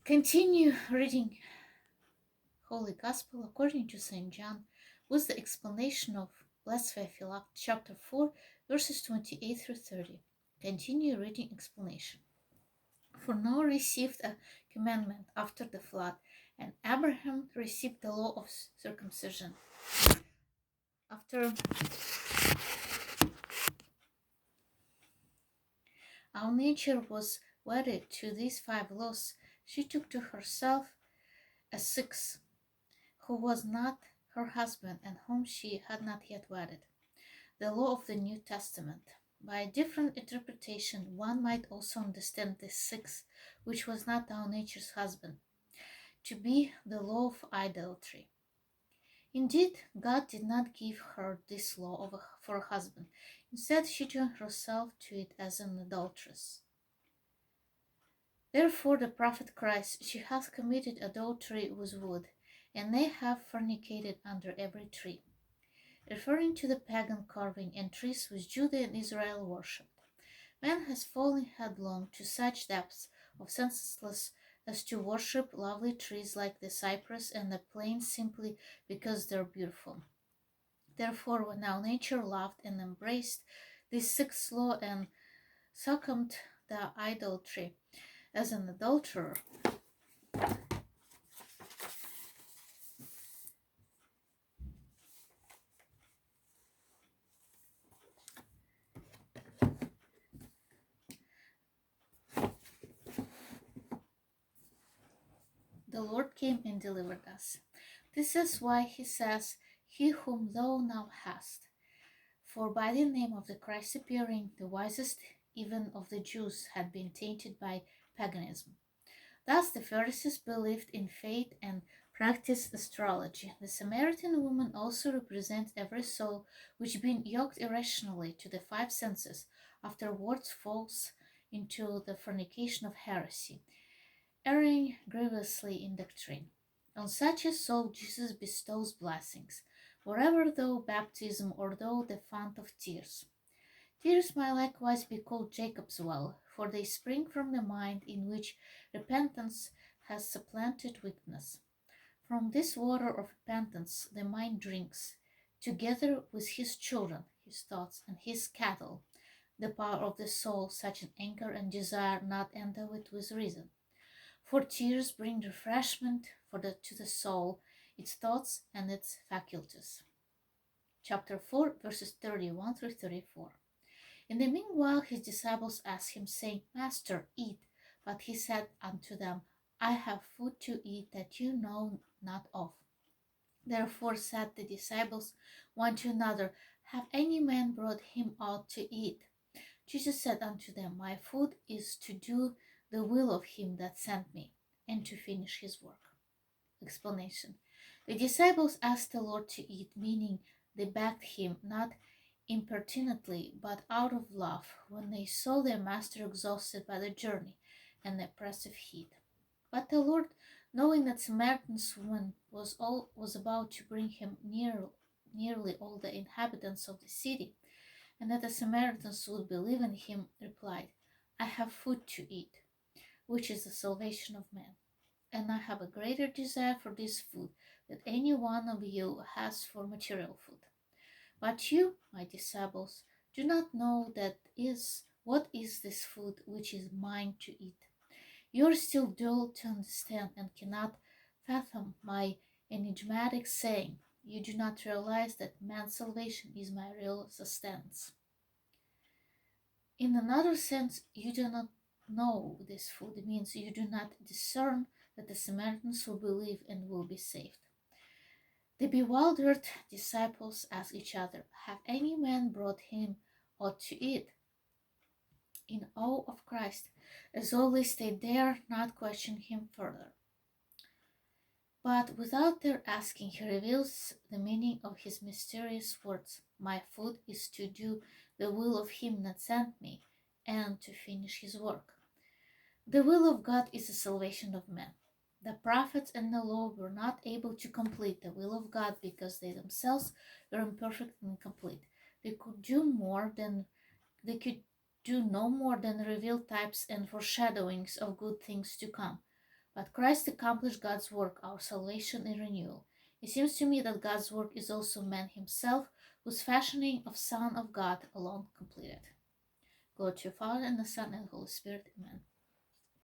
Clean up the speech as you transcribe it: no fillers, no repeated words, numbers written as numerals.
Continue reading Holy Gospel according to St. John with the explanation of Blessed Theophylact, chapter 4, verses 28 through 30. Continue reading explanation. For Noah received a commandment after the flood, and Abraham received the law of circumcision. After our nature was wedded to these 5 laws, she took to herself a 6th, who was not her husband and whom she had not yet wedded. The law of the New Testament. By a different interpretation, one might also understand this 6th, which was not our nature's husband, to be the law of idolatry. Indeed, God did not give her this law for a husband. Instead, she joined herself to it as an adulteress. Therefore, the prophet cries, "She hath committed adultery with wood, and they have fornicated under every tree," referring to the pagan carving and trees which Judah and Israel worshipped. Man has fallen headlong to such depths of senselessness as to worship lovely trees like the cypress and the plane simply because they're beautiful. Therefore, when our nature loved and embraced this 6th law and succumbed to idolatry as an adulterer, the Lord came and delivered us. This is why he says, "He whom thou now hast." For by the name of the Christ appearing, the wisest even of the Jews had been tainted by paganism. Thus the Pharisees believed in fate and practiced astrology. The Samaritan woman also represents every soul which, being yoked irrationally to the 5 senses, afterwards falls into the fornication of heresy, erring grievously in doctrine. On such a soul Jesus bestows blessings, wherever thou baptism or thou the fount of tears. Tears might likewise be called Jacob's well, for they spring from the mind in which repentance has supplanted weakness. From this water of repentance the mind drinks, together with his children, his thoughts, and his cattle, the power of the soul, such an anger and desire not endowed with reason. For tears bring refreshment to the soul, its thoughts, and its faculties. Chapter 4, verses 31 through 34. In the meanwhile his disciples asked him, saying, "Master, eat." But he said unto them, "I have food to eat that you know not of." Therefore said the disciples one to another, "Have any man brought him aught to eat?" Jesus said unto them, "My food is to do the will of him that sent me, and to finish his work." Explanation. The disciples asked the Lord to eat, meaning they begged him, not impertinently, but out of love, when they saw their master exhausted by the journey and the oppressive heat. But the Lord, knowing that Samaritan's woman was about to bring him nearly all the inhabitants of the city, and that the Samaritans would believe in him, replied, "I have food to eat, which is the salvation of man. And I have a greater desire for this food than any one of you has for material food. But you, my disciples, do not know what is this food which is mine to eat. You are still dull to understand and cannot fathom my enigmatic saying. You do not realize that man's salvation is my real sustenance. In another sense, you do not know this food. It means you do not discern that the Samaritans will believe and will be saved. The bewildered disciples asked each other, "Have any man brought him aught to eat?" In awe of Christ, as always, they dare not question him further. But without their asking, he reveals the meaning of his mysterious words. "My food is to do the will of him that sent me, and to finish his work." The will of God is the salvation of men. The prophets and the law were not able to complete the will of God because they themselves were imperfect and incomplete. They could do no more than reveal types and foreshadowings of good things to come. But Christ accomplished God's work, our salvation and renewal. It seems to me that God's work is also man himself, whose fashioning of Son of God alone completed. Glory to the Father, and the Son, and the Holy Spirit. Amen.